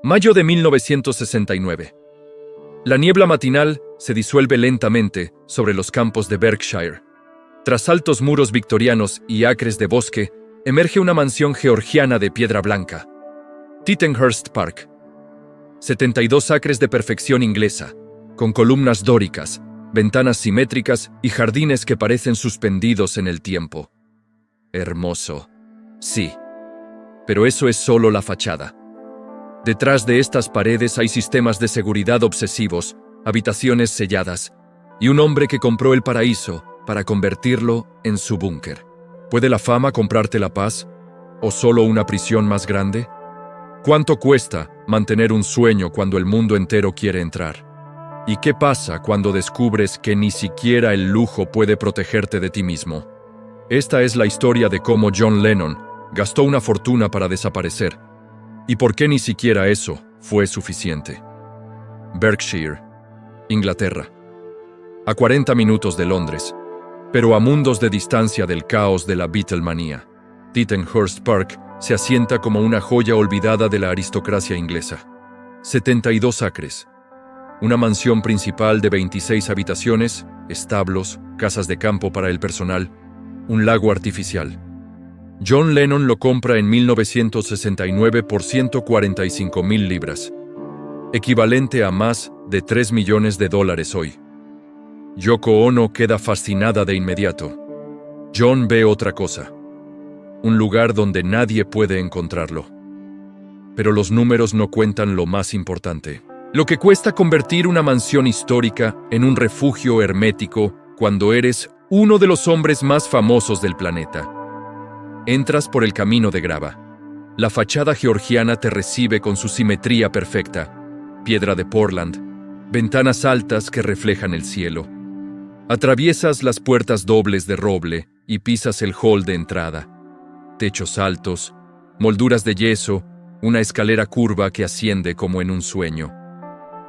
Mayo de 1969. La niebla matinal se disuelve lentamente sobre los campos de Berkshire. Tras altos muros victorianos y acres de bosque, emerge una mansión georgiana de piedra blanca. Tittenhurst Park. 72 acres de perfección inglesa, con columnas dóricas, ventanas simétricas y jardines que parecen suspendidos en el tiempo. Hermoso. Sí. Pero eso es solo la fachada. Detrás de estas paredes hay sistemas de seguridad obsesivos, habitaciones selladas, y un hombre que compró el paraíso para convertirlo en su búnker. ¿Puede la fama comprarte la paz? ¿O solo una prisión más grande? ¿Cuánto cuesta mantener un sueño cuando el mundo entero quiere entrar? ¿Y qué pasa cuando descubres que ni siquiera el lujo puede protegerte de ti mismo? Esta es la historia de cómo John Lennon gastó una fortuna para desaparecer. ¿Y por qué ni siquiera eso fue suficiente? Berkshire, Inglaterra. A 40 minutos de Londres, pero a mundos de distancia del caos de la Beatlemanía, Tittenhurst Park se asienta como una joya olvidada de la aristocracia inglesa. 72 acres. Una mansión principal de 26 habitaciones, establos, casas de campo para el personal, un lago artificial. John Lennon lo compra en 1969 por 145,000 libras, equivalente a más de $3 millones hoy. Yoko Ono queda fascinada de inmediato. John ve otra cosa, un lugar donde nadie puede encontrarlo. Pero los números no cuentan lo más importante. Lo que cuesta convertir una mansión histórica en un refugio hermético cuando eres uno de los hombres más famosos del planeta. Entras por el camino de grava. La fachada georgiana te recibe con su simetría perfecta. Piedra de Portland, ventanas altas que reflejan el cielo. Atraviesas las puertas dobles de roble y pisas el hall de entrada. Techos altos, molduras de yeso, una escalera curva que asciende como en un sueño.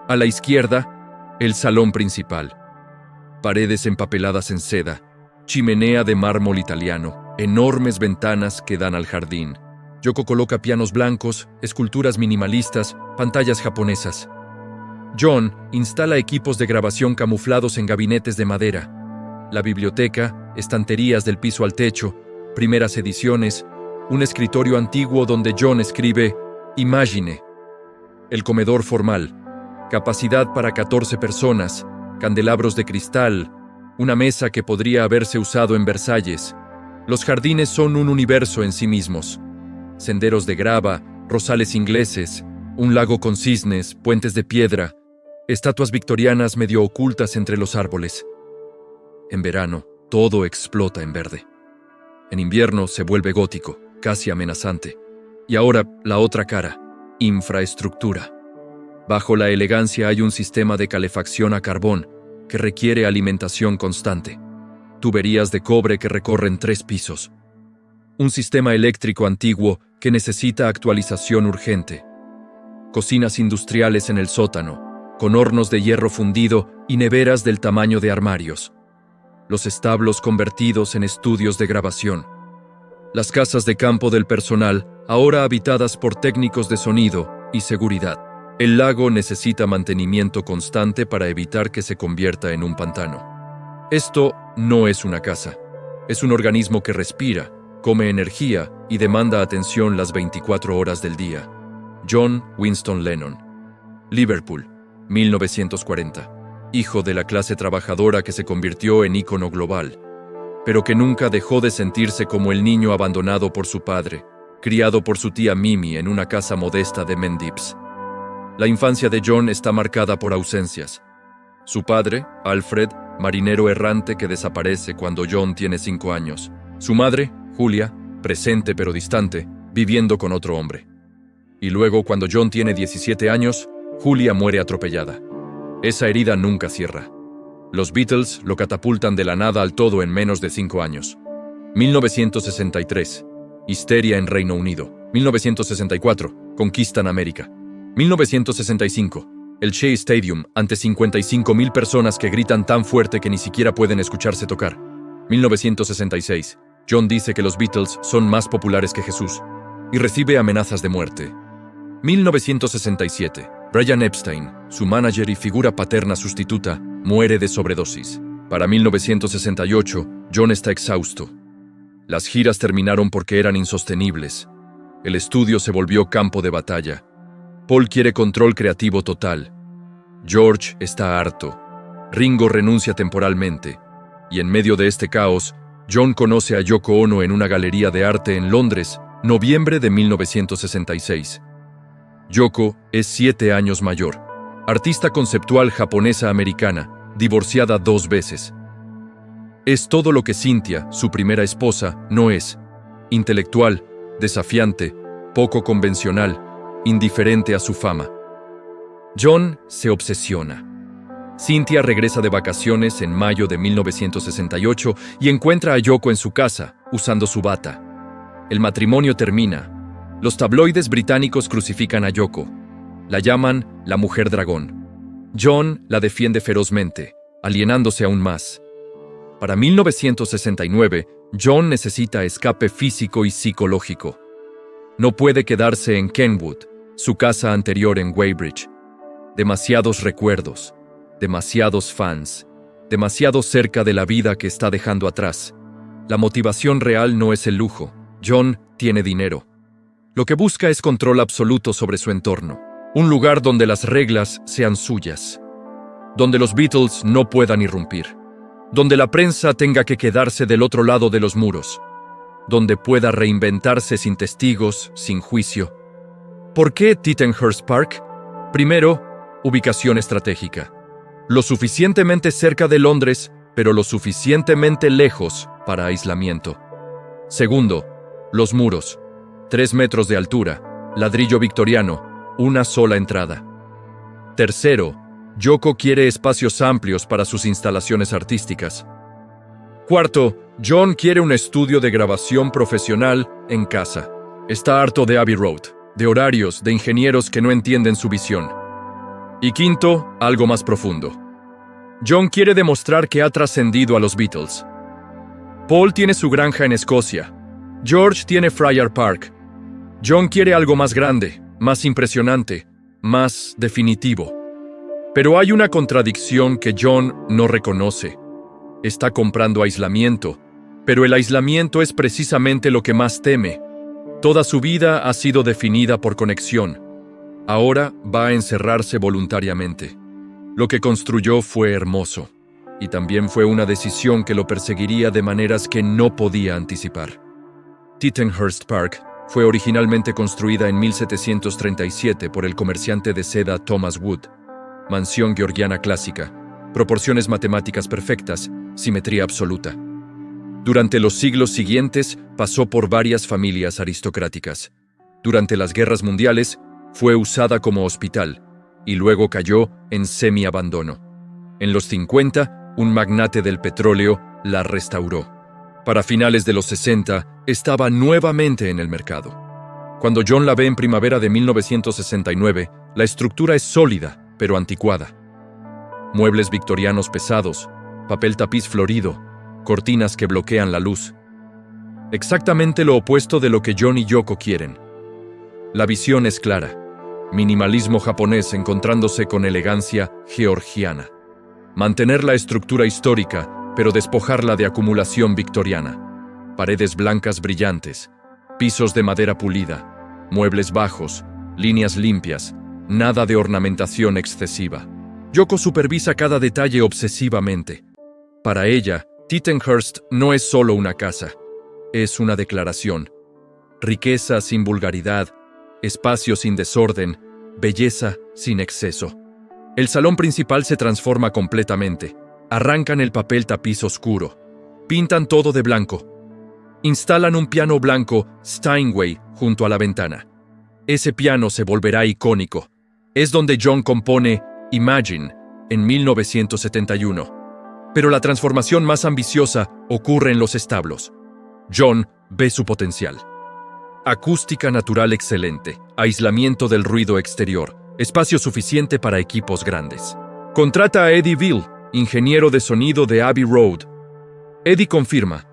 A la izquierda, el salón principal. Paredes empapeladas en seda, chimenea de mármol italiano, enormes ventanas que dan al jardín. Yoko coloca pianos blancos, esculturas minimalistas, pantallas japonesas. John instala equipos de grabación camuflados en gabinetes de madera. La biblioteca, estanterías del piso al techo, primeras ediciones, un escritorio antiguo donde John escribe Imagine. El comedor formal, capacidad para 14 personas, candelabros de cristal, una mesa que podría haberse usado en Versalles. Los jardines son un universo en sí mismos. Senderos de grava, rosales ingleses, un lago con cisnes, puentes de piedra, estatuas victorianas medio ocultas entre los árboles. En verano, todo explota en verde. En invierno se vuelve gótico, casi amenazante. Y ahora, la otra cara, infraestructura. Bajo la elegancia hay un sistema de calefacción a carbón que requiere alimentación constante. Tuberías de cobre que recorren 3 pisos. Un sistema eléctrico antiguo que necesita actualización urgente. Cocinas industriales en el sótano, con hornos de hierro fundido y neveras del tamaño de armarios. Los establos convertidos en estudios de grabación. Las casas de campo del personal, ahora habitadas por técnicos de sonido y seguridad. El lago necesita mantenimiento constante para evitar que se convierta en un pantano. Esto no es una casa. Es un organismo que respira, come energía y demanda atención las 24 horas del día. John Winston Lennon. Liverpool, 1940. Hijo de la clase trabajadora que se convirtió en ícono global, pero que nunca dejó de sentirse como el niño abandonado por su padre, criado por su tía Mimi en una casa modesta de Mendips. La infancia de John está marcada por ausencias. Su padre, Alfred, marinero errante que desaparece cuando John tiene 5 años. Su madre, Julia, presente pero distante, viviendo con otro hombre. Y luego, cuando John tiene 17 años, Julia muere atropellada. Esa herida nunca cierra. Los Beatles lo catapultan de la nada al todo en menos de 5 años. 1963. Histeria en Reino Unido. 1964. Conquistan América. 1965. El Shea Stadium, ante 55,000 personas que gritan tan fuerte que ni siquiera pueden escucharse tocar. 1966. John dice que los Beatles son más populares que Jesús y recibe amenazas de muerte. 1967. Brian Epstein, su manager y figura paterna sustituta, muere de sobredosis. Para 1968, John está exhausto. Las giras terminaron porque eran insostenibles. El estudio se volvió campo de batalla. Paul quiere control creativo total. George está harto. Ringo renuncia temporalmente. Y en medio de este caos, John conoce a Yoko Ono en una galería de arte en Londres, noviembre de 1966. Yoko es 7 años mayor, artista conceptual japonesa-americana, divorciada 2 veces. Es todo lo que Cynthia, su primera esposa, no es: intelectual, desafiante, poco convencional, indiferente a su fama. John se obsesiona. Cynthia regresa de vacaciones en mayo de 1968 y encuentra a Yoko en su casa, usando su bata. El matrimonio termina. Los tabloides británicos crucifican a Yoko. La llaman la mujer dragón. John la defiende ferozmente, alienándose aún más. Para 1969, John necesita escape físico y psicológico. No puede quedarse en Kenwood, su casa anterior en Weybridge. Demasiados recuerdos, demasiados fans, demasiado cerca de la vida que está dejando atrás. La motivación real no es el lujo. John tiene dinero. Lo que busca es control absoluto sobre su entorno. Un lugar donde las reglas sean suyas. Donde los Beatles no puedan irrumpir. Donde la prensa tenga que quedarse del otro lado de los muros. Donde pueda reinventarse sin testigos, sin juicio. ¿Por qué Tittenhurst Park? Primero, ubicación estratégica. Lo suficientemente cerca de Londres, pero lo suficientemente lejos para aislamiento. Segundo, los muros. 3 metros de altura, ladrillo victoriano, una sola entrada. Tercero, Yoko quiere espacios amplios para sus instalaciones artísticas. Cuarto, John quiere un estudio de grabación profesional en casa. Está harto de Abbey Road, de horarios, de ingenieros que no entienden su visión. Y quinto, algo más profundo. John quiere demostrar que ha trascendido a los Beatles. Paul tiene su granja en Escocia. George tiene Friar Park. John quiere algo más grande, más impresionante, más definitivo. Pero hay una contradicción que John no reconoce. Está comprando aislamiento, pero el aislamiento es precisamente lo que más teme. Toda su vida ha sido definida por conexión. Ahora va a encerrarse voluntariamente. Lo que construyó fue hermoso, y también fue una decisión que lo perseguiría de maneras que no podía anticipar. Tittenhurst Park fue originalmente construida en 1737 por el comerciante de seda Thomas Wood. Mansión georgiana clásica, proporciones matemáticas perfectas, simetría absoluta. Durante los siglos siguientes pasó por varias familias aristocráticas. Durante las guerras mundiales fue usada como hospital y luego cayó en semi-abandono. En los 50, un magnate del petróleo la restauró. Para finales de los 60, estaba nuevamente en el mercado. Cuando John la ve en primavera de 1969, la estructura es sólida, pero anticuada. Muebles victorianos pesados, papel tapiz florido, cortinas que bloquean la luz. Exactamente lo opuesto de lo que John y Yoko quieren. La visión es clara. Minimalismo japonés encontrándose con elegancia georgiana. Mantener la estructura histórica, pero despojarla de acumulación victoriana. Paredes blancas brillantes, pisos de madera pulida, muebles bajos, líneas limpias, nada de ornamentación excesiva. Yoko supervisa cada detalle obsesivamente. Para ella, Tittenhurst no es solo una casa, es una declaración. Riqueza sin vulgaridad, espacio sin desorden, belleza sin exceso. El salón principal se transforma completamente. Arrancan el papel tapiz oscuro. Pintan todo de blanco. Instalan un piano blanco Steinway junto a la ventana. Ese piano se volverá icónico. Es donde John compone Imagine en 1971. Pero la transformación más ambiciosa ocurre en los establos. John ve su potencial. Acústica natural excelente, aislamiento del ruido exterior, espacio suficiente para equipos grandes. Contrata a Eddie Ville, ingeniero de sonido de Abbey Road. Eddie confirma,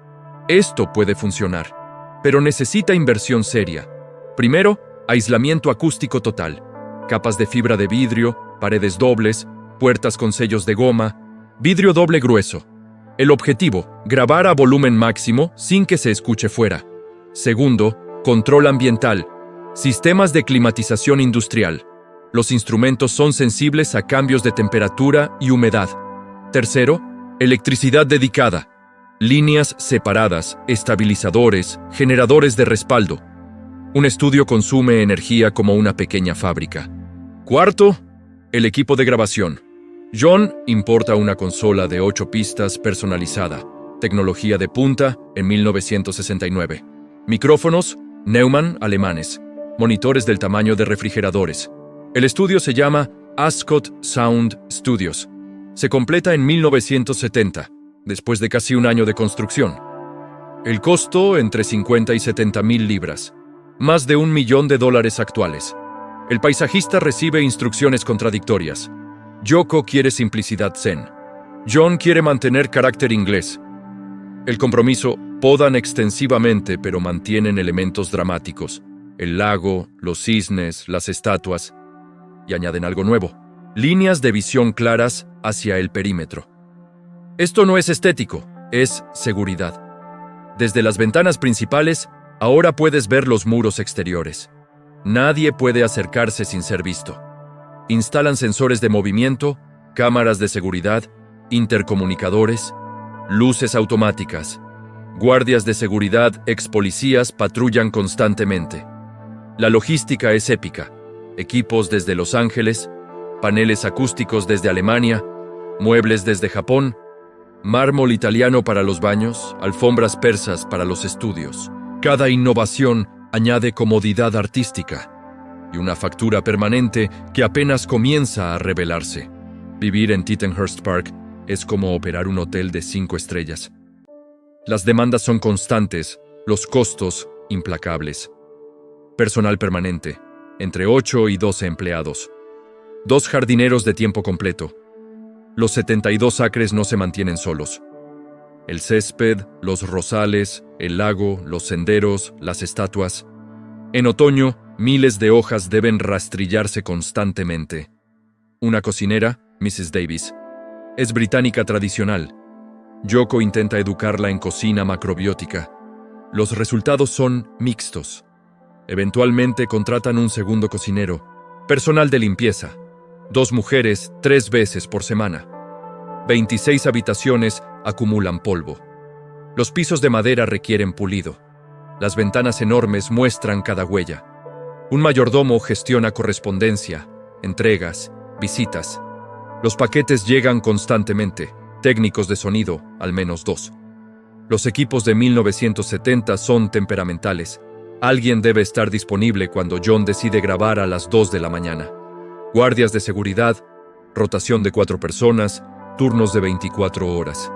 esto puede funcionar, pero necesita inversión seria. Primero, Aislamiento acústico total. Capas de fibra de vidrio, paredes dobles, puertas con sellos de goma, vidrio doble grueso. El objetivo, grabar a volumen máximo sin que se escuche fuera. Segundo, control ambiental. Sistemas de climatización industrial. Los instrumentos son sensibles a cambios de temperatura y humedad. Tercero, electricidad dedicada. Líneas separadas, estabilizadores, generadores de respaldo. Un estudio consume energía como una pequeña fábrica. Cuarto, el equipo de grabación. John importa una consola de 8 pistas personalizada, tecnología de punta en 1969. Micrófonos, Neumann, alemanes. Monitores del tamaño de refrigeradores. El estudio se llama Ascot Sound Studios. Se completa en 1970, después de casi un año de construcción. El costo entre 50 y 70 mil libras, más de $1 millón actuales. El paisajista recibe instrucciones contradictorias. Yoko quiere simplicidad zen. John quiere mantener carácter inglés. El compromiso: podan extensivamente pero mantienen elementos dramáticos. El lago, los cisnes, las estatuas. Y añaden algo nuevo: líneas de visión claras hacia el perímetro. Esto no es estético, es seguridad. Desde las ventanas principales, ahora puedes ver los muros exteriores. Nadie puede acercarse sin ser visto. Instalan sensores de movimiento, cámaras de seguridad, intercomunicadores, luces automáticas. Guardias de seguridad, ex policías patrullan constantemente. La logística es épica. Equipos desde Los Ángeles, paneles acústicos desde Alemania, muebles desde Japón, mármol italiano para los baños, alfombras persas para los estudios. Cada innovación añade comodidad artística y una factura permanente que apenas comienza a revelarse. Vivir en Tittenhurst Park es como operar un hotel de 5 estrellas. Las demandas son constantes, los costos implacables. Personal permanente, entre 8 y 12 empleados. 2 jardineros de tiempo completo. Los 72 acres no se mantienen solos. El césped, los rosales, el lago, los senderos, las estatuas. En otoño, miles de hojas deben rastrillarse constantemente. Una cocinera, Mrs. Davis, es británica tradicional. Yoko intenta educarla en cocina macrobiótica. Los resultados son mixtos. Eventualmente contratan un segundo cocinero. Personal de limpieza. 2 mujeres 3 veces por semana. 26 habitaciones acumulan polvo. Los pisos de madera requieren pulido. Las ventanas enormes muestran cada huella. Un mayordomo gestiona correspondencia, entregas, visitas. Los paquetes llegan constantemente. Técnicos de sonido, al menos 2. Los equipos de 1970 son temperamentales. Alguien debe estar disponible cuando John decide grabar a las 2 de la mañana. Guardias de seguridad, rotación de 4 personas, turnos de 24 horas.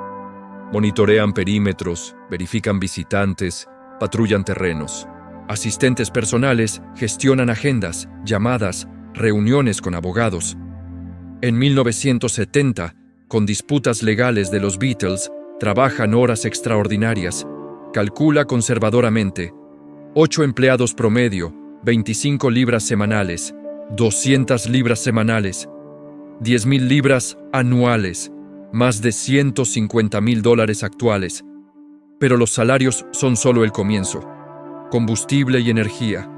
Monitorean perímetros, verifican visitantes, patrullan terrenos. Asistentes personales gestionan agendas, llamadas, reuniones con abogados. En 1970, con disputas legales de los Beatles, trabajan horas extraordinarias. Calcula conservadoramente: 8 empleados promedio, 25 libras semanales, 200 libras semanales, 10,000 libras anuales, más de $150,000 actuales. Pero los salarios son solo el comienzo. Combustible y energía.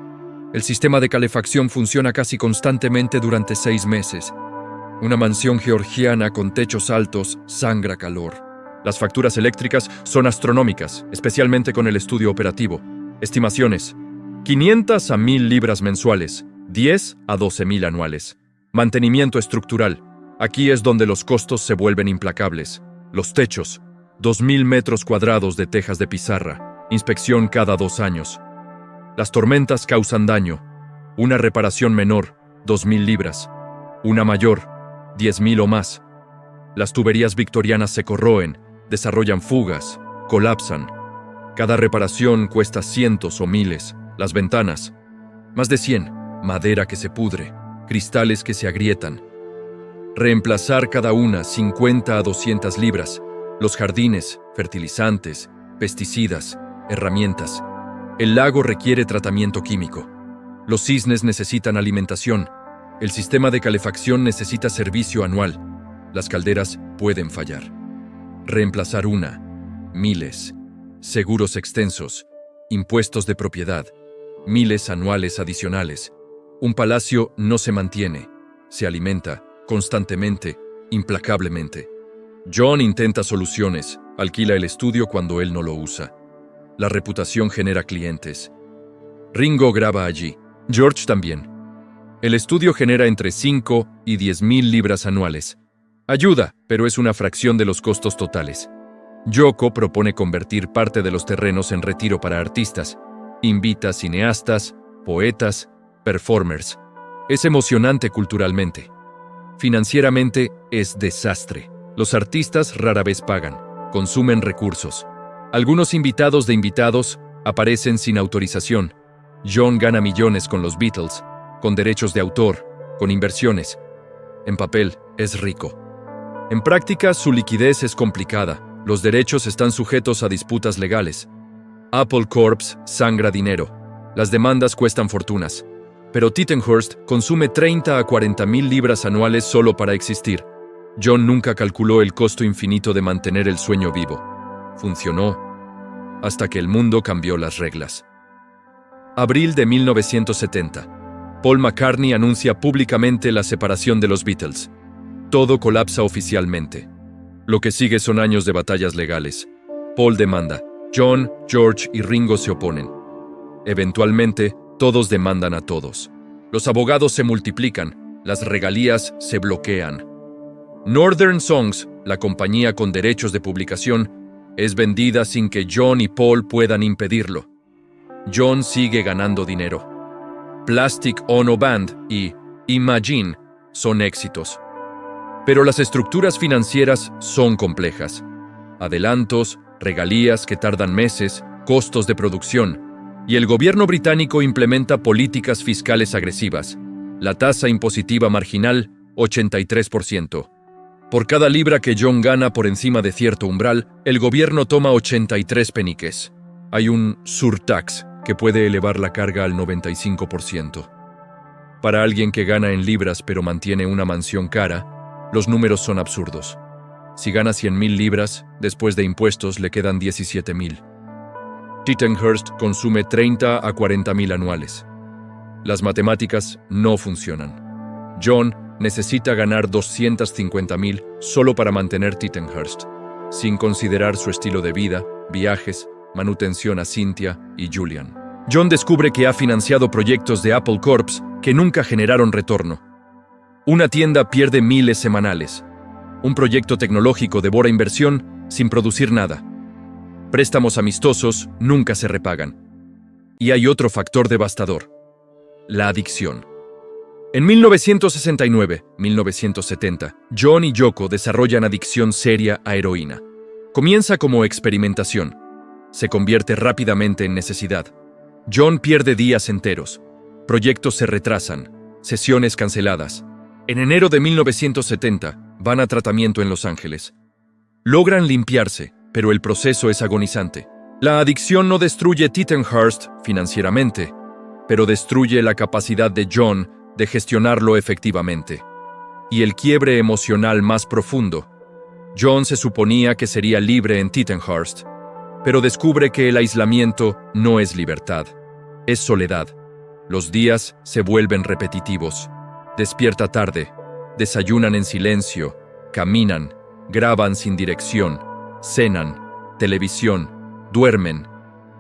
El sistema de calefacción funciona casi constantemente durante 6 meses. Una mansión georgiana con techos altos sangra calor. Las facturas eléctricas son astronómicas, especialmente con el estudio operativo. Estimaciones: 500 a 1,000 libras mensuales, 10 a 12,000 anuales. Mantenimiento estructural. Aquí es donde los costos se vuelven implacables. Los techos: 2,000 metros cuadrados de tejas de pizarra. Inspección cada 2 años. Las tormentas causan daño. Una reparación menor, 2,000 libras. Una mayor, 10,000 o más. Las tuberías victorianas se corroen, desarrollan fugas, colapsan. Cada reparación cuesta cientos o miles. Las ventanas: más de 100. Madera que se pudre, cristales que se agrietan. Reemplazar cada una 50 a 200 libras. Los jardines, fertilizantes, pesticidas, herramientas. El lago requiere tratamiento químico. Los cisnes necesitan alimentación. El sistema de calefacción necesita servicio anual. Las calderas pueden fallar. Reemplazar una, miles, seguros extensos, impuestos de propiedad, miles anuales adicionales. Un palacio no se mantiene, se alimenta constantemente, implacablemente. John intenta soluciones, alquila el estudio cuando él no lo usa. La reputación genera clientes. Ringo graba allí, George también. El estudio genera entre 5 y 10,000 libras anuales. Ayuda, pero es una fracción de los costos totales. Yoko propone convertir parte de los terrenos en retiro para artistas. Invita cineastas, poetas, performers. Es emocionante culturalmente. Financieramente es desastre. Los artistas rara vez pagan, consumen recursos. Algunos invitados de invitados aparecen sin autorización. John gana millones con los Beatles, con derechos de autor, con inversiones. En papel, es rico. En práctica, su liquidez es complicada. Los derechos están sujetos a disputas legales. Apple Corps sangra dinero. Las demandas cuestan fortunas. Pero Tittenhurst consume 30 a 40,000 libras anuales solo para existir. John nunca calculó el costo infinito de mantener el sueño vivo. Funcionó hasta que el mundo cambió las reglas. Abril de 1970. Paul McCartney anuncia públicamente la separación de los Beatles. Todo colapsa oficialmente. Lo que sigue son años de batallas legales. Paul demanda. John, George y Ringo se oponen. Eventualmente, todos demandan a todos. Los abogados se multiplican, las regalías se bloquean. Northern Songs, la compañía con derechos de publicación, es vendida sin que John y Paul puedan impedirlo. John sigue ganando dinero. Plastic Ono Band y Imagine son éxitos. Pero las estructuras financieras son complejas. Adelantos, regalías que tardan meses, costos de producción. Y el gobierno británico implementa políticas fiscales agresivas. La tasa impositiva marginal, 83%. Por cada libra que John gana por encima de cierto umbral, el gobierno toma 83 peniques. Hay un surtax que puede elevar la carga al 95%. Para alguien que gana en libras pero mantiene una mansión cara, los números son absurdos. Si gana 100,000 libras, después de impuestos le quedan 17,000. Tittenhurst consume 30 a 40,000 anuales. Las matemáticas no funcionan. John necesita ganar 250,000 solo para mantener Tittenhurst, sin considerar su estilo de vida, viajes, manutención a Cynthia y Julian. John descubre que ha financiado proyectos de Apple Corps que nunca generaron retorno. Una tienda pierde miles semanales. Un proyecto tecnológico devora inversión sin producir nada. Préstamos amistosos nunca se repagan. Y hay otro factor devastador: la adicción. En 1969-1970, John y Yoko desarrollan adicción seria a heroína. Comienza como experimentación. Se convierte rápidamente en necesidad. John pierde días enteros. Proyectos se retrasan. Sesiones canceladas. En enero de 1970, van a tratamiento en Los Ángeles. Logran limpiarse, pero el proceso es agonizante. La adicción no destruye Tittenhurst financieramente, pero destruye la capacidad de John de gestionarlo efectivamente. Y el quiebre emocional más profundo. John se suponía que sería libre en Tittenhurst, pero descubre que el aislamiento no es libertad, es soledad. Los días se vuelven repetitivos. Despierta tarde, desayunan en silencio, caminan, graban sin dirección, cenan, televisión, duermen.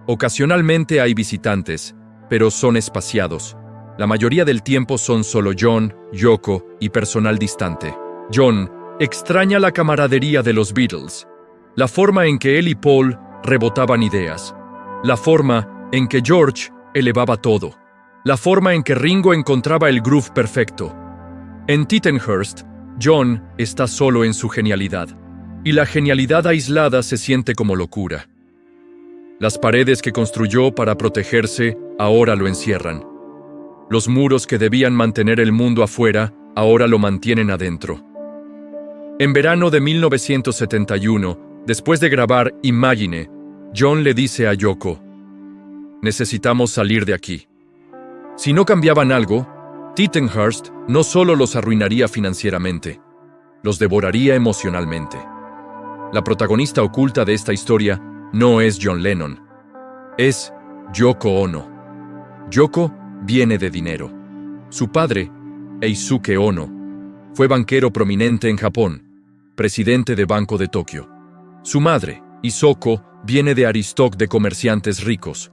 Ocasionalmente hay visitantes, pero son espaciados. La mayoría del tiempo son solo John, Yoko y personal distante. John extraña la camaradería de los Beatles, la forma en que él y Paul rebotaban ideas, la forma en que George elevaba todo, la forma en que Ringo encontraba el groove perfecto. En Tittenhurst, John está solo en su genialidad, y la genialidad aislada se siente como locura. Las paredes que construyó para protegerse ahora lo encierran. Los muros que debían mantener el mundo afuera ahora lo mantienen adentro. En verano de 1971, después de grabar Imagine, John le dice a Yoko: «Necesitamos salir de aquí». Si no cambiaban algo, Tittenhurst no solo los arruinaría financieramente, los devoraría emocionalmente. La protagonista oculta de esta historia no es John Lennon, es Yoko Ono. Yoko viene de dinero. Su padre, Eisuke Ono, fue banquero prominente en Japón, presidente de Banco de Tokio. Su madre, Isoko, viene de aristoc de comerciantes ricos.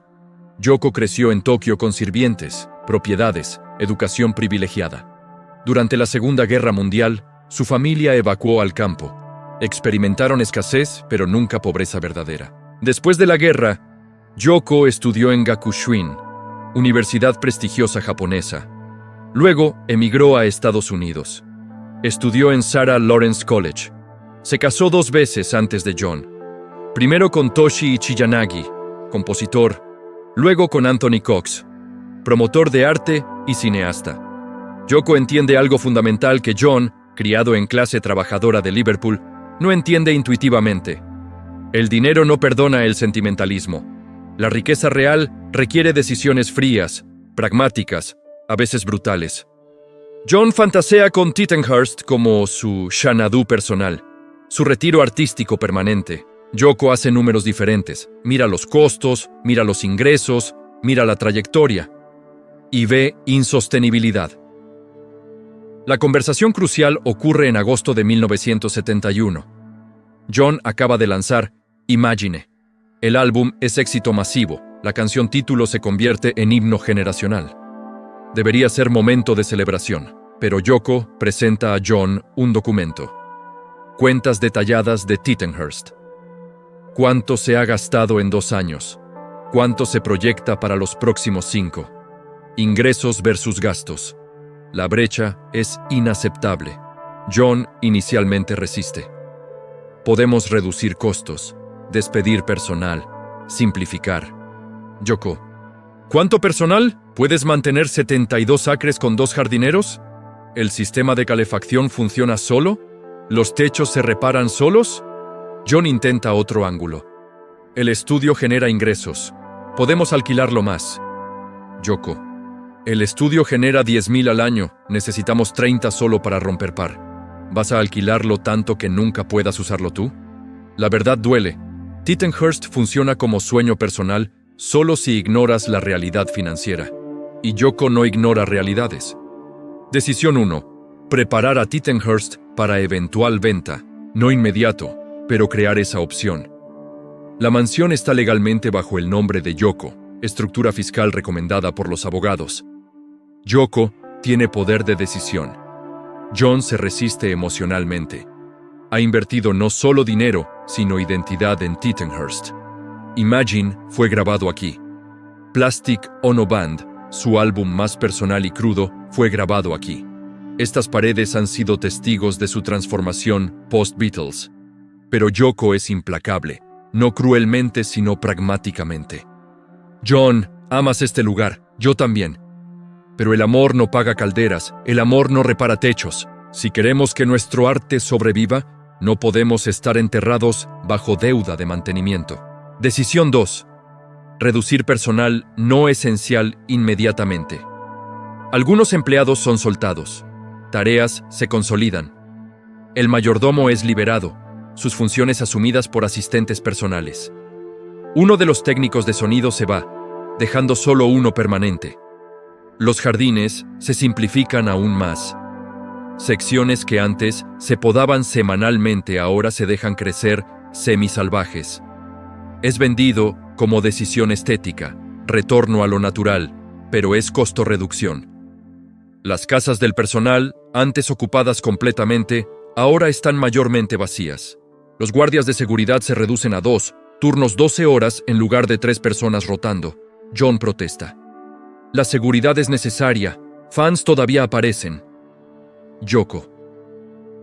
Yoko creció en Tokio con sirvientes, propiedades, educación privilegiada. Durante la Segunda Guerra Mundial, su familia evacuó al campo. Experimentaron escasez, pero nunca pobreza verdadera. Después de la guerra, Yoko estudió en Gakushuin, universidad prestigiosa japonesa. Luego emigró a Estados Unidos. Estudió en Sarah Lawrence College. Se casó 2 veces antes de John. Primero con Toshi Ichiyanagi, compositor, luego con Anthony Cox, promotor de arte y cineasta. Yoko entiende algo fundamental que John, criado en clase trabajadora de Liverpool, no entiende intuitivamente. El dinero no perdona el sentimentalismo. La riqueza real requiere decisiones frías, pragmáticas, a veces brutales. John fantasea con Tittenhurst como su Xanadu personal, su retiro artístico permanente. Yoko hace números diferentes, mira los costos, mira los ingresos, mira la trayectoria y ve insostenibilidad. La conversación crucial ocurre en agosto de 1971. John acaba de lanzar Imagine. El álbum es éxito masivo, la canción título se convierte en himno generacional. Debería ser momento de celebración, pero Yoko presenta a John un documento. Cuentas detalladas de Tittenhurst. ¿Cuánto se ha gastado en 2 años? ¿Cuánto se proyecta para los próximos 5? Ingresos versus gastos. La brecha es inaceptable. John inicialmente resiste. Podemos reducir costos, despedir personal, simplificar. Yoko. ¿Cuánto personal? ¿Puedes mantener 72 acres con 2 jardineros? ¿El sistema de calefacción funciona solo? ¿Los techos se reparan solos? John intenta otro ángulo. El estudio genera ingresos. Podemos alquilarlo más. Yoko. El estudio genera 10,000 al año. Necesitamos 30 solo para romper par. ¿Vas a alquilarlo tanto que nunca puedas usarlo tú? La verdad duele. Tittenhurst funciona como sueño personal solo si ignoras la realidad financiera. Y Yoko no ignora realidades. Decisión 1. Preparar a Tittenhurst para eventual venta. No inmediato, pero crear esa opción. La mansión está legalmente bajo el nombre de Yoko, estructura fiscal recomendada por los abogados. Yoko tiene poder de decisión. John se resiste emocionalmente. Ha invertido no solo dinero, sino identidad en Tittenhurst. Imagine fue grabado aquí. Plastic Ono Band, su álbum más personal y crudo, fue grabado aquí. Estas paredes han sido testigos de su transformación post-Beatles. Pero Yoko es implacable, no cruelmente sino pragmáticamente. John, amas este lugar, yo también. Pero el amor no paga calderas, el amor no repara techos. Si queremos que nuestro arte sobreviva, no podemos estar enterrados bajo deuda de mantenimiento. Decisión 2. Reducir personal no esencial inmediatamente. Algunos empleados son soltados. Tareas se consolidan. El mayordomo es liberado, sus funciones asumidas por asistentes personales. Uno de los técnicos de sonido se va, dejando solo uno permanente. Los jardines se simplifican aún más. Secciones que antes se podaban semanalmente ahora se dejan crecer semisalvajes. Es vendido como decisión estética, retorno a lo natural, pero es costo reducción. Las casas del personal, antes ocupadas completamente, ahora están mayormente vacías. Los guardias de seguridad se reducen a 2, turnos 12 horas en lugar de 3 personas rotando. John protesta. La seguridad es necesaria. Fans todavía aparecen. Yoko.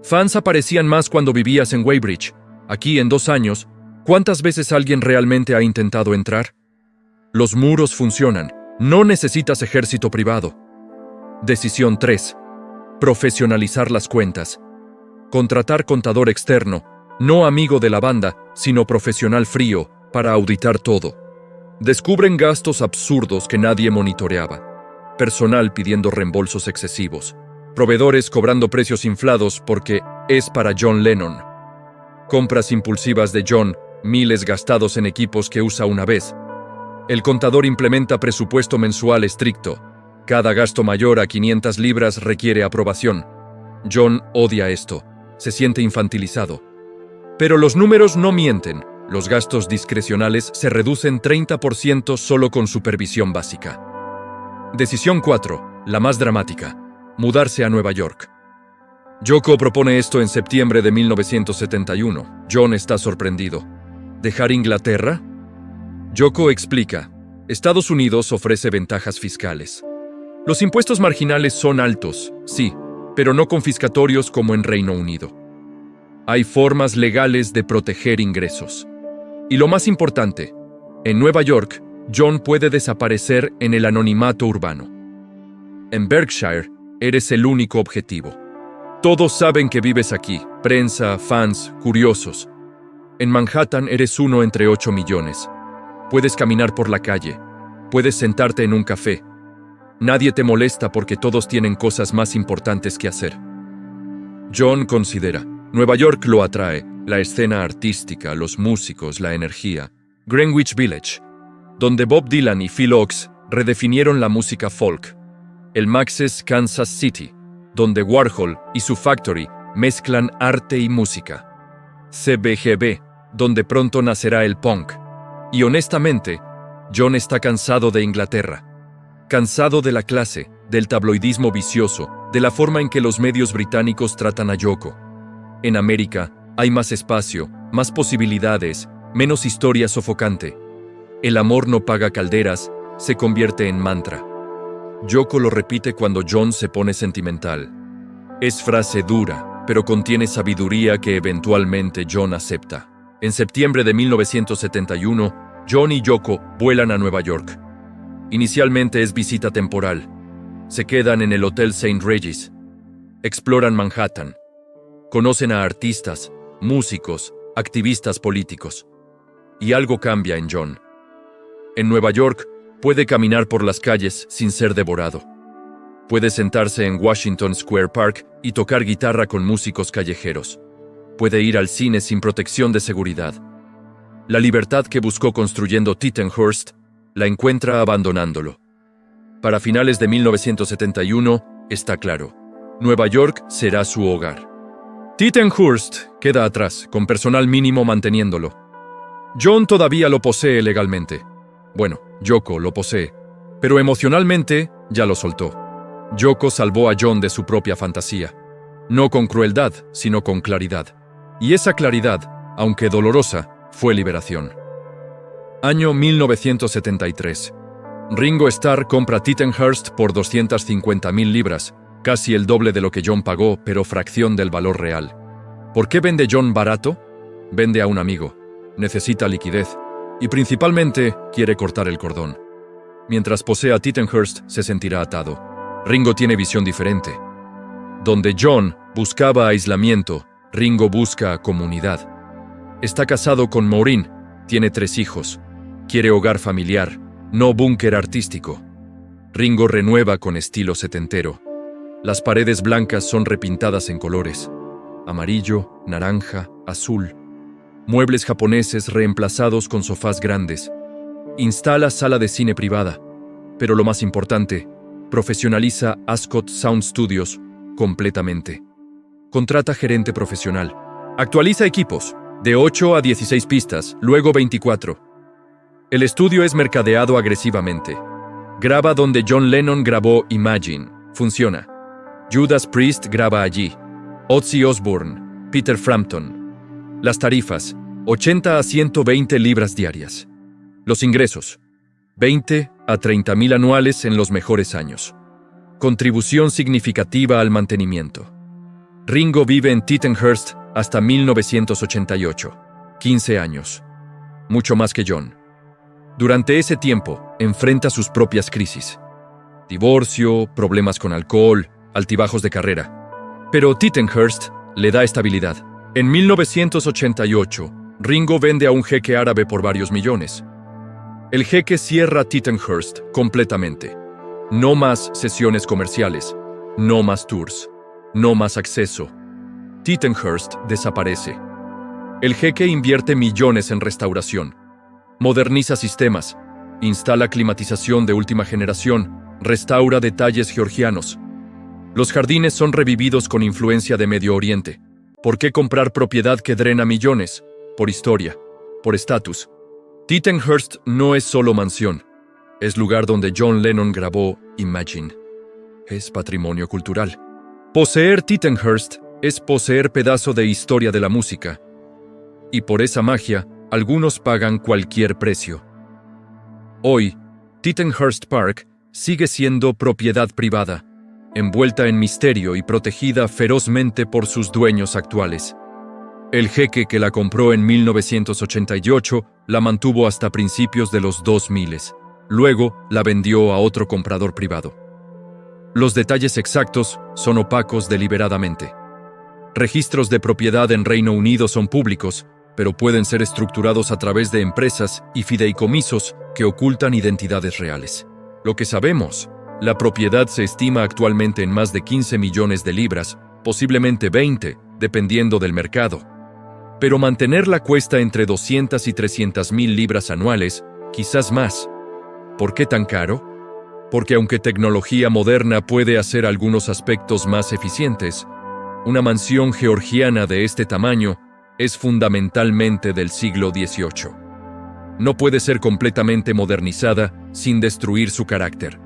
Fans aparecían más cuando vivías en Weybridge. Aquí, en 2 años, ¿cuántas veces alguien realmente ha intentado entrar? Los muros funcionan. No necesitas ejército privado. Decisión 3. Profesionalizar las cuentas. Contratar contador externo, no amigo de la banda, sino profesional frío, para auditar todo. Descubren gastos absurdos que nadie monitoreaba. personal pidiendo reembolsos excesivos, proveedores cobrando precios inflados porque es para John Lennon, compras impulsivas de John, miles gastados en equipos que usa una vez. El contador implementa presupuesto mensual estricto. Cada gasto mayor a 500 libras requiere aprobación. John odia esto, se siente infantilizado. Pero los números no mienten. Los gastos discrecionales se reducen 30% solo con supervisión básica. Decisión 4, la más dramática: mudarse a Nueva York. Yoko propone esto en septiembre de 1971. John está sorprendido. ¿Dejar Inglaterra? Yoko explica: Estados Unidos ofrece ventajas fiscales. Los impuestos marginales son altos, sí, pero no confiscatorios como en Reino Unido. Hay formas legales de proteger ingresos. Y lo más importante, en Nueva York, John puede desaparecer en el anonimato urbano. En Berkshire, eres el único objetivo. Todos saben que vives aquí, prensa, fans, curiosos. En Manhattan eres uno entre 8 millones. Puedes caminar por la calle, puedes sentarte en un café. Nadie te molesta porque todos tienen cosas más importantes que hacer. John considera: Nueva York lo atrae, la escena artística, los músicos, la energía. Greenwich Village, donde Bob Dylan y Phil Ochs redefinieron la música folk. El Max's Kansas City, donde Warhol y su Factory mezclan arte y música. CBGB, donde pronto nacerá el punk. Y honestamente, John está cansado de Inglaterra. Cansado de la clase, del tabloidismo vicioso, de la forma en que los medios británicos tratan a Yoko. En América, hay más espacio, más posibilidades, menos historia sofocante. El amor no paga calderas, se convierte en mantra. Yoko lo repite cuando John se pone sentimental. Es frase dura, pero contiene sabiduría que eventualmente John acepta. En septiembre de 1971, John y Yoko vuelan a Nueva York. Inicialmente es visita temporal. Se quedan en el Hotel St. Regis. Exploran Manhattan. Conocen a artistas, músicos, activistas políticos. Y algo cambia en John. En Nueva York, puede caminar por las calles sin ser devorado. Puede sentarse en Washington Square Park y tocar guitarra con músicos callejeros. Puede ir al cine sin protección de seguridad. La libertad que buscó construyendo Tittenhurst, la encuentra abandonándolo. Para finales de 1971, está claro: Nueva York será su hogar. Tittenhurst queda atrás, con personal mínimo manteniéndolo. John todavía lo posee legalmente. Bueno, Yoko lo posee, pero emocionalmente ya lo soltó. Yoko salvó a John de su propia fantasía. No con crueldad, sino con claridad. Y esa claridad, aunque dolorosa, fue liberación. Año 1973. Ringo Starr compra Tittenhurst por 250,000 libras, casi el doble de lo que John pagó, pero fracción del valor real. ¿Por qué vende John barato? Vende a un amigo. Necesita liquidez. Y principalmente, quiere cortar el cordón. Mientras posea Tittenhurst, se sentirá atado. Ringo tiene visión diferente. Donde John buscaba aislamiento, Ringo busca comunidad. Está casado con Maureen, tiene 3 hijos. Quiere hogar familiar, no búnker artístico. Ringo renueva con estilo setentero. Las paredes blancas son repintadas en colores: amarillo, naranja, azul. Muebles japoneses reemplazados con sofás grandes. Instala sala de cine privada. Pero lo más importante, profesionaliza Ascot Sound Studios completamente. Contrata gerente profesional. Actualiza equipos, de 8 a 16 pistas, luego 24. El estudio es mercadeado agresivamente. Graba donde John Lennon grabó Imagine. Funciona. Judas Priest graba allí. Ozzy Osbourne, Peter Frampton. Las tarifas, 80 a 120 libras diarias. Los ingresos, 20 a 30,000 anuales en los mejores años. Contribución significativa al mantenimiento. Ringo vive en Tittenhurst hasta 1988, 15 años. Mucho más que John. Durante ese tiempo, enfrenta sus propias crisis. Divorcio, problemas con alcohol, altibajos de carrera. Pero Tittenhurst le da estabilidad. En 1988, Ringo vende a un jeque árabe por varios millones. El jeque cierra Tittenhurst completamente. No más sesiones comerciales, no más tours, no más acceso. Tittenhurst desaparece. El jeque invierte millones en restauración. Moderniza sistemas, instala climatización de última generación, restaura detalles georgianos. Los jardines son revividos con influencia de Medio Oriente. ¿Por qué comprar propiedad que drena millones? Por historia, por estatus. Tittenhurst no es solo mansión. Es lugar donde John Lennon grabó Imagine. Es patrimonio cultural. Poseer Tittenhurst es poseer pedazo de historia de la música. Y por esa magia, algunos pagan cualquier precio. Hoy, Tittenhurst Park sigue siendo propiedad privada, envuelta en misterio y protegida ferozmente por sus dueños actuales. El jeque que la compró en 1988 la mantuvo hasta principios de los 2000. Luego la vendió a otro comprador privado. Los detalles exactos son opacos deliberadamente. Registros de propiedad en Reino Unido son públicos, pero pueden ser estructurados a través de empresas y fideicomisos que ocultan identidades reales. Lo que sabemos, la propiedad se estima actualmente en más de 15 millones de libras, posiblemente 20, dependiendo del mercado. Pero mantenerla cuesta entre 200 y 300.000 libras anuales, quizás más. ¿Por qué tan caro? Porque aunque tecnología moderna puede hacer algunos aspectos más eficientes, una mansión georgiana de este tamaño es fundamentalmente del siglo XVIII. No puede ser completamente modernizada sin destruir su carácter.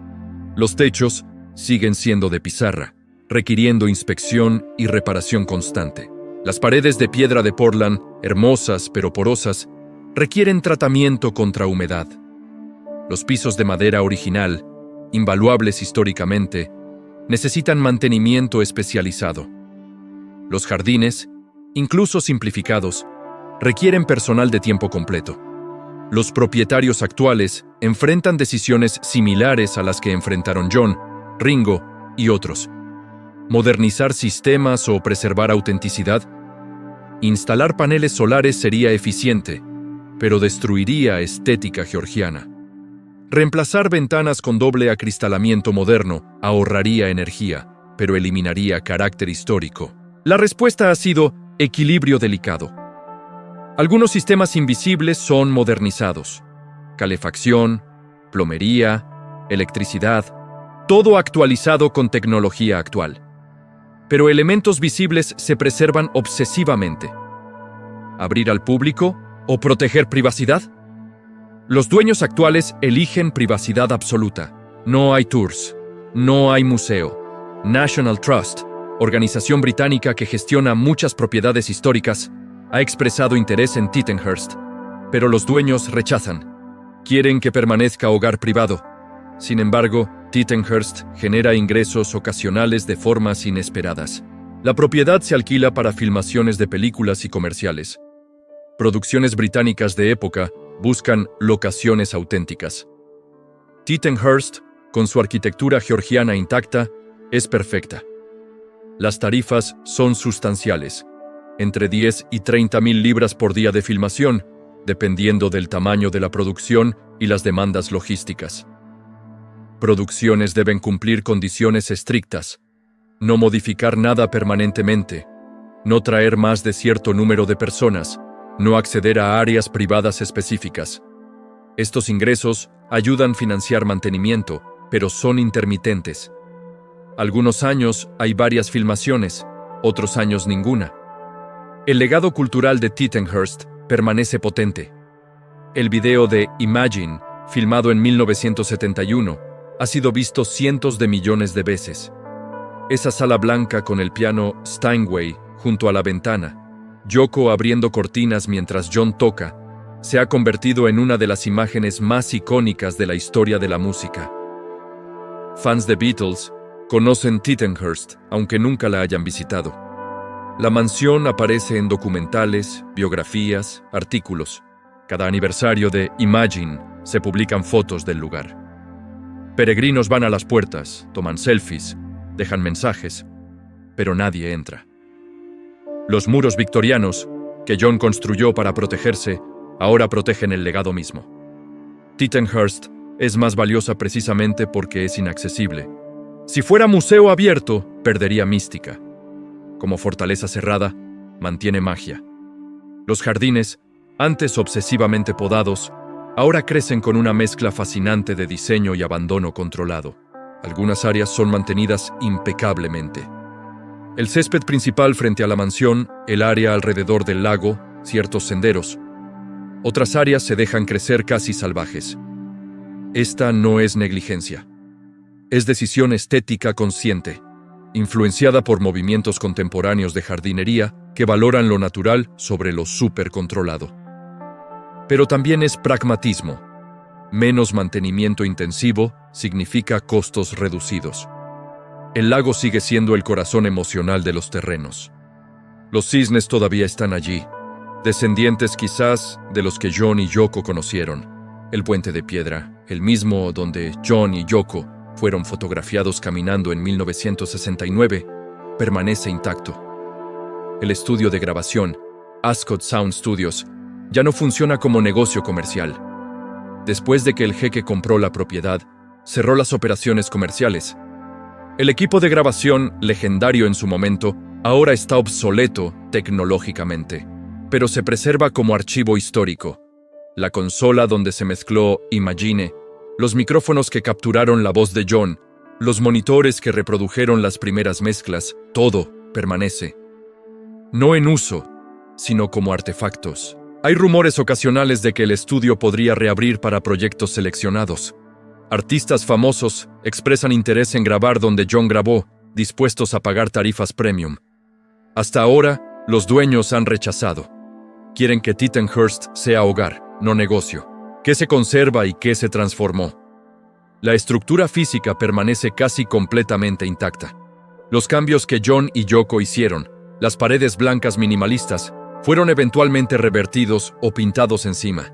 Los techos siguen siendo de pizarra, requiriendo inspección y reparación constante. Las paredes de piedra de Portland, hermosas pero porosas, requieren tratamiento contra humedad. Los pisos de madera original, invaluables históricamente, necesitan mantenimiento especializado. Los jardines, incluso simplificados, requieren personal de tiempo completo. Los propietarios actuales enfrentan decisiones similares a las que enfrentaron John, Ringo y otros. Modernizar sistemas o preservar autenticidad. Instalar paneles solares sería eficiente, pero destruiría estética georgiana. Reemplazar ventanas con doble acristalamiento moderno ahorraría energía, pero eliminaría carácter histórico. La respuesta ha sido equilibrio delicado. Algunos sistemas invisibles son modernizados. Calefacción, plomería, electricidad, todo actualizado con tecnología actual. Pero elementos visibles se preservan obsesivamente. ¿Abrir al público o proteger privacidad? Los dueños actuales eligen privacidad absoluta. No hay tours, no hay museo. National Trust, organización británica que gestiona muchas propiedades históricas, ha expresado interés en Tittenhurst, pero los dueños rechazan. Quieren que permanezca hogar privado. Sin embargo, Tittenhurst genera ingresos ocasionales de formas inesperadas. La propiedad se alquila para filmaciones de películas y comerciales. Producciones británicas de época buscan locaciones auténticas. Tittenhurst, con su arquitectura georgiana intacta, es perfecta. Las tarifas son sustanciales, entre 10 y 30.000 libras por día de filmación, dependiendo del tamaño de la producción y las demandas logísticas. Producciones deben cumplir condiciones estrictas, no modificar nada permanentemente, no traer más de cierto número de personas, no acceder a áreas privadas específicas. Estos ingresos ayudan a financiar mantenimiento, pero son intermitentes. Algunos años hay varias filmaciones, otros años ninguna. El legado cultural de Tittenhurst permanece potente. El video de Imagine, filmado en 1971, ha sido visto cientos de millones de veces. Esa sala blanca con el piano Steinway junto a la ventana, Yoko abriendo cortinas mientras John toca, se ha convertido en una de las imágenes más icónicas de la historia de la música. Fans de Beatles conocen Tittenhurst, aunque nunca la hayan visitado. La mansión aparece en documentales, biografías, artículos. Cada aniversario de Imagine se publican fotos del lugar. Peregrinos van a las puertas, toman selfies, dejan mensajes, pero nadie entra. Los muros victorianos, que John construyó para protegerse, ahora protegen el legado mismo. Tittenhurst es más valiosa precisamente porque es inaccesible. Si fuera museo abierto, perdería mística. Como fortaleza cerrada, mantiene magia. Los jardines, antes obsesivamente podados, ahora crecen con una mezcla fascinante de diseño y abandono controlado. Algunas áreas son mantenidas impecablemente. El césped principal frente a la mansión, el área alrededor del lago, ciertos senderos. Otras áreas se dejan crecer casi salvajes. Esta no es negligencia. Es decisión estética consciente, influenciada por movimientos contemporáneos de jardinería que valoran lo natural sobre lo supercontrolado. Pero también es pragmatismo. Menos mantenimiento intensivo significa costos reducidos. El lago sigue siendo el corazón emocional de los terrenos. Los cisnes todavía están allí, descendientes quizás de los que John y Yoko conocieron. El puente de piedra, el mismo donde John y Yoko fueron fotografiados caminando en 1969, permanece intacto. El estudio de grabación, Ascot Sound Studios, ya no funciona como negocio comercial. Después de que el jeque compró la propiedad, cerró las operaciones comerciales. El equipo de grabación, legendario en su momento, ahora está obsoleto tecnológicamente, pero se preserva como archivo histórico. La consola donde se mezcló Imagine, los micrófonos que capturaron la voz de John, los monitores que reprodujeron las primeras mezclas, todo permanece. No en uso, sino como artefactos. Hay rumores ocasionales de que el estudio podría reabrir para proyectos seleccionados. Artistas famosos expresan interés en grabar donde John grabó, dispuestos a pagar tarifas premium. Hasta ahora, los dueños han rechazado. Quieren que Tittenhurst sea hogar, no negocio. ¿Qué se conserva y qué se transformó? La estructura física permanece casi completamente intacta. Los cambios que John y Yoko hicieron, las paredes blancas minimalistas, fueron eventualmente revertidos o pintados encima.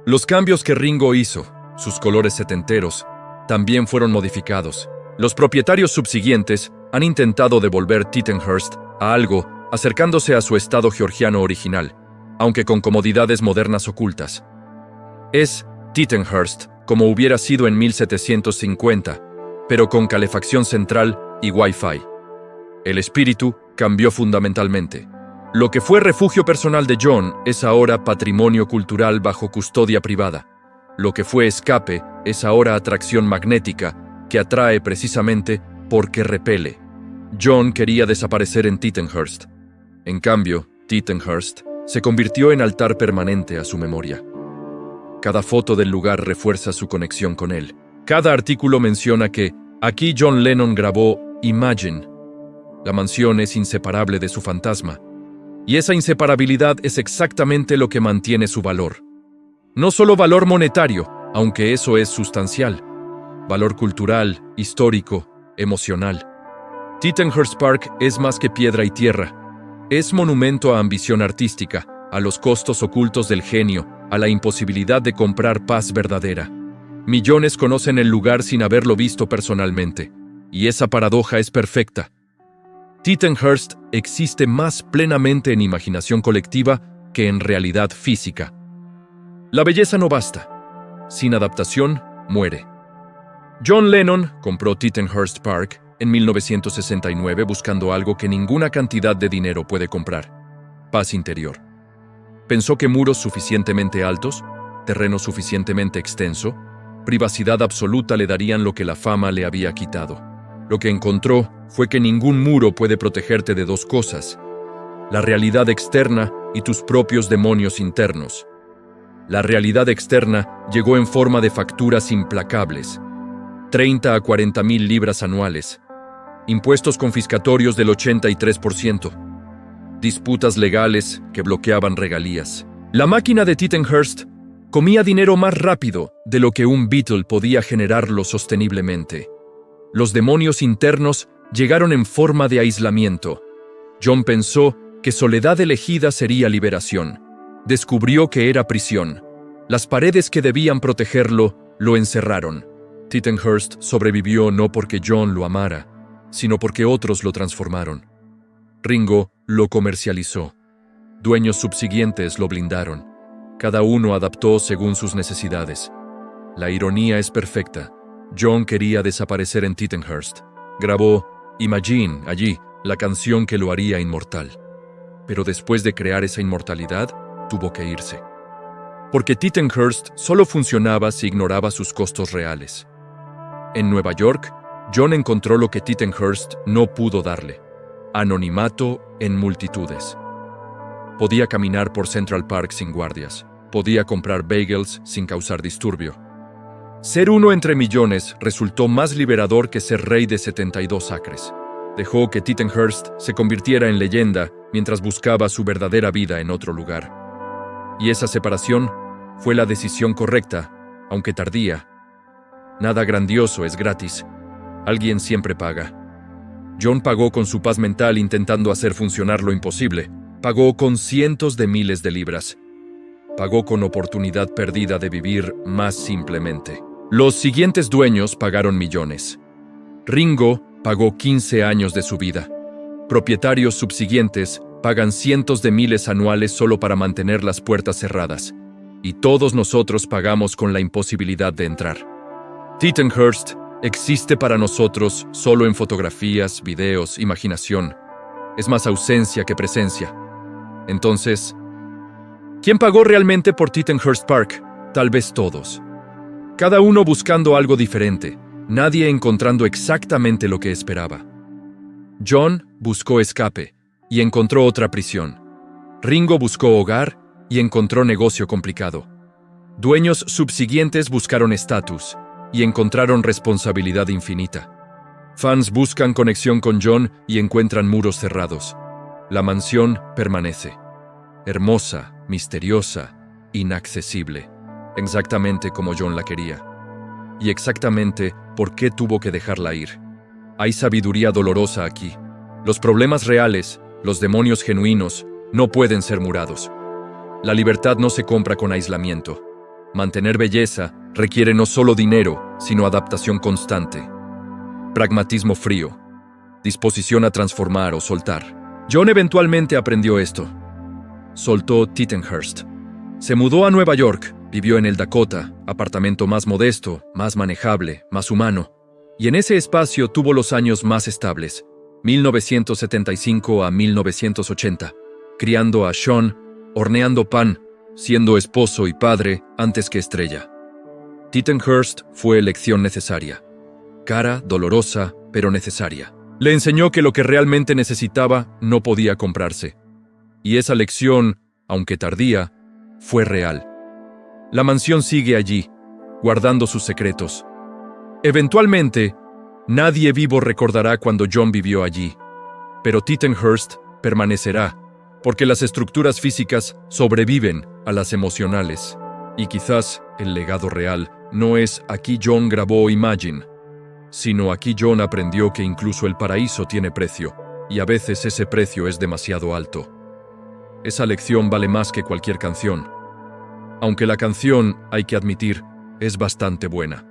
Los cambios que Ringo hizo, sus colores setenteros, también fueron modificados. Los propietarios subsiguientes han intentado devolver Tittenhurst a algo acercándose a su estado georgiano original, aunque con comodidades modernas ocultas. Es Tittenhurst como hubiera sido en 1750, pero con calefacción central y Wi-Fi. El espíritu cambió fundamentalmente. Lo que fue refugio personal de John es ahora patrimonio cultural bajo custodia privada. Lo que fue escape es ahora atracción magnética que atrae precisamente porque repele. John quería desaparecer en Tittenhurst. En cambio, Tittenhurst se convirtió en altar permanente a su memoria. Cada foto del lugar refuerza su conexión con él. Cada artículo menciona que aquí John Lennon grabó Imagine. La mansión es inseparable de su fantasma. Y esa inseparabilidad es exactamente lo que mantiene su valor. No solo valor monetario, aunque eso es sustancial. Valor cultural, histórico, emocional. Tittenhurst Park es más que piedra y tierra. Es monumento a ambición artística, a los costos ocultos del genio, a la imposibilidad de comprar paz verdadera. Millones conocen el lugar sin haberlo visto personalmente, y esa paradoja es perfecta. Tittenhurst existe más plenamente en imaginación colectiva que en realidad física. La belleza no basta. Sin adaptación, muere. John Lennon compró Tittenhurst Park en 1969 buscando algo que ninguna cantidad de dinero puede comprar: paz interior. Pensó que muros suficientemente altos, terreno suficientemente extenso, privacidad absoluta le darían lo que la fama le había quitado. Lo que encontró fue que ningún muro puede protegerte de dos cosas: la realidad externa y tus propios demonios internos. La realidad externa llegó en forma de facturas implacables, 30 a 40 mil libras anuales, impuestos confiscatorios del 83%, disputas legales que bloqueaban regalías. La máquina de Tittenhurst comía dinero más rápido de lo que un Beatle podía generarlo sosteniblemente. Los demonios internos llegaron en forma de aislamiento. John pensó que soledad elegida sería liberación. Descubrió que era prisión. Las paredes que debían protegerlo lo encerraron. Tittenhurst sobrevivió no porque John lo amara, sino porque otros lo transformaron. Ringo lo comercializó. Dueños subsiguientes lo blindaron. Cada uno adaptó según sus necesidades. La ironía es perfecta. John quería desaparecer en Tittenhurst. Grabó Imagine allí, la canción que lo haría inmortal. Pero después de crear esa inmortalidad, tuvo que irse. Porque Tittenhurst solo funcionaba si ignoraba sus costos reales. En Nueva York, John encontró lo que Tittenhurst no pudo darle: anonimato en multitudes. Podía caminar por Central Park sin guardias. Podía comprar bagels sin causar disturbio. Ser uno entre millones resultó más liberador que ser rey de 72 acres. Dejó que Tittenhurst se convirtiera en leyenda mientras buscaba su verdadera vida en otro lugar. Y esa separación fue la decisión correcta, aunque tardía. Nada grandioso es gratis. Alguien siempre paga. John pagó con su paz mental intentando hacer funcionar lo imposible. Pagó con cientos de miles de libras. Pagó con oportunidad perdida de vivir más simplemente. Los siguientes dueños pagaron millones. Ringo pagó 15 años de su vida. Propietarios subsiguientes pagan cientos de miles anuales solo para mantener las puertas cerradas. Y todos nosotros pagamos con la imposibilidad de entrar. Tittenhurst existe para nosotros solo en fotografías, videos, imaginación. Es más ausencia que presencia. Entonces, ¿quién pagó realmente por Tittenhurst Park? Tal vez todos. Cada uno buscando algo diferente, nadie encontrando exactamente lo que esperaba. John buscó escape y encontró otra prisión. Ringo buscó hogar y encontró negocio complicado. Dueños subsiguientes buscaron estatus y encontraron responsabilidad infinita. Fans buscan conexión con John y encuentran muros cerrados. La mansión permanece. Hermosa, misteriosa, inaccesible. Exactamente como John la quería. Y exactamente por qué tuvo que dejarla ir. Hay sabiduría dolorosa aquí. Los problemas reales, los demonios genuinos, no pueden ser murados. La libertad no se compra con aislamiento. Mantener belleza requiere no solo dinero, sino adaptación constante. Pragmatismo frío. Disposición a transformar o soltar. John eventualmente aprendió esto. Soltó Tittenhurst. Se mudó a Nueva York, vivió en el Dakota, apartamento más modesto, más manejable, más humano. Y en ese espacio tuvo los años más estables, 1975 a 1980, criando a Sean, horneando pan, siendo esposo y padre antes que estrella. Tittenhurst fue elección necesaria. Cara, dolorosa, pero necesaria. Le enseñó que lo que realmente necesitaba no podía comprarse. Y esa lección, aunque tardía, fue real. La mansión sigue allí, guardando sus secretos. Eventualmente, nadie vivo recordará cuando John vivió allí, pero Tittenhurst permanecerá, porque las estructuras físicas sobreviven a las emocionales. Y quizás el legado real no es aquí John grabó Imagine, sino aquí John aprendió que incluso el paraíso tiene precio, y a veces ese precio es demasiado alto. Esa lección vale más que cualquier canción. Aunque la canción, hay que admitir, es bastante buena.